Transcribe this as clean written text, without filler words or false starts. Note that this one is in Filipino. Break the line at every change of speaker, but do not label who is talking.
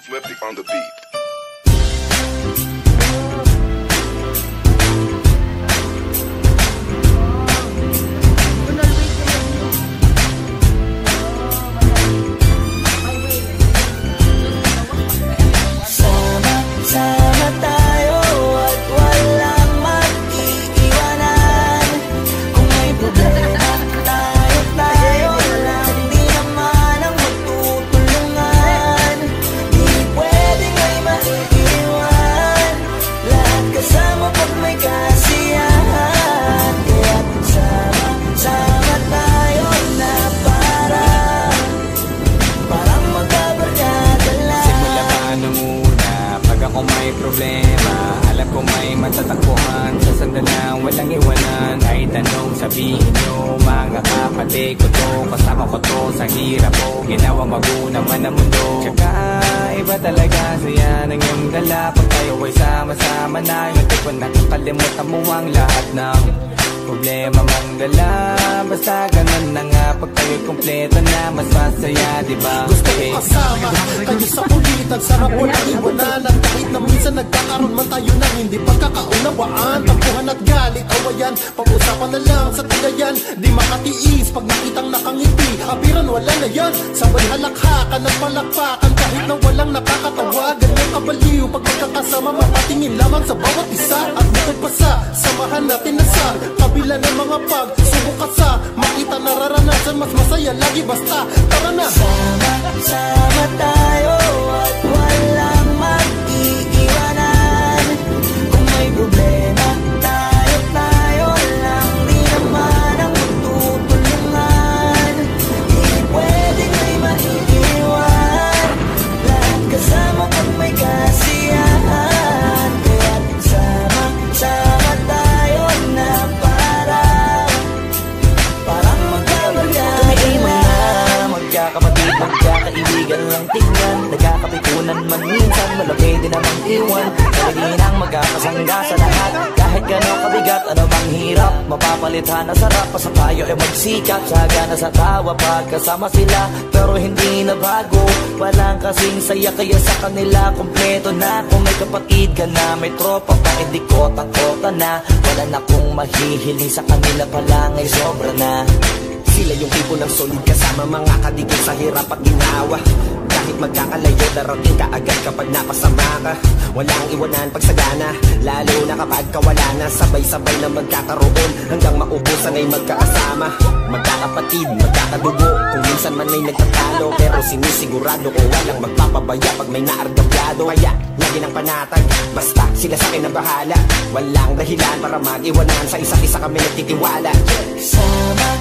Flippy on the beat.
Sama tayo at walang mag-iiwanan. Kung may problema tayo lang, di naman ang magtutulungan. Di pwedeng may maiiwan, lahat kasama pag may kasiyahan. Kaya sama tayo na parang magkabarkada lang.
Simula pa nung una, pag ako may problema, alam ko may matatakbuhan. Sa sandalang walang iwanan, ay tanong sabihin nyo, mga kapatid ko to, kasama ko to sa hirap ko, ginawang magunang man ang mundo. Tsaka iba talaga saya ng iyong dala, pag tayo ay sama-sama na, hindi ko nakakalimutan mo ang lahat ng problema mong dala. Basta ganun na nga, pag tayo'y kompleto na, mas masaya, diba?
Gusto ko kasama kayo sa kulitan, sarap mo lang iwanan. At kahit na minsan nagkakaroon man tayo ng hindi pagkakaunawaan, tampuhan at galit, awayan, pag-usapan na lang sa tagayan. Di makatiis pag nakitang nakangiti, apiran wala na yan. Sabay halakhakan at palakpakan, kahit na walang nakakatawa. Ganyan kabaliw pag magkakasama, mapatingin lamang sa bawat isa. At bukod pa sa samahan natin na sa kabila ng mga pagsubok at sa makita nararanasan, mas masaya lagi basta tara na.
Sama tayo at walang mag-iiwanan. Kung may problema tayo lang, di naman ang magtutulungan. Di pwedeng may maiiwan, lahat kasama pag may kasiyahan. Kaya sama tayo na parang magkabarkada lang. Magkakapatid, magkakaibigan lang tingnan, nagkakapikunan man minsan, malaki din namang iwan. Talaginang magkakasangga sa lahat, kahit gano'ng kabigat, ano bang hirap, mapapalitan na sarap. Pa sa tayo ay magsikap, sagana sa tawa pagkasama sila, pero hindi na bago. Walang kasing saya, kaya sa kanila kompleto na. Kung may kapatid ka na, may tropa pa, hindi kota-kota na. Wala na kong mahihiling sa kanila pa lang ay sobra na.
Sila yung tipo ng solid kasama, mga kadigil sa hirap at ginawa. Kahit magkakalayo, darating ka agad kapag napasama ka. Walang iwanan pag sagana, lalo na kapag kawala na. Sabay-sabay na magkakaroon, hanggang maubusan ay magkakasama. Magkakapatid, magkakadugo, kung minsan man ay nagtatalo, pero sinisigurado ko walang magpapabaya pag may naargabyado. Kaya lagi ng panatag, basta sila sa akin ang bahala. Walang dahilan para mag-iwanan, sa isa't isa kami nagtitiwala.
Sama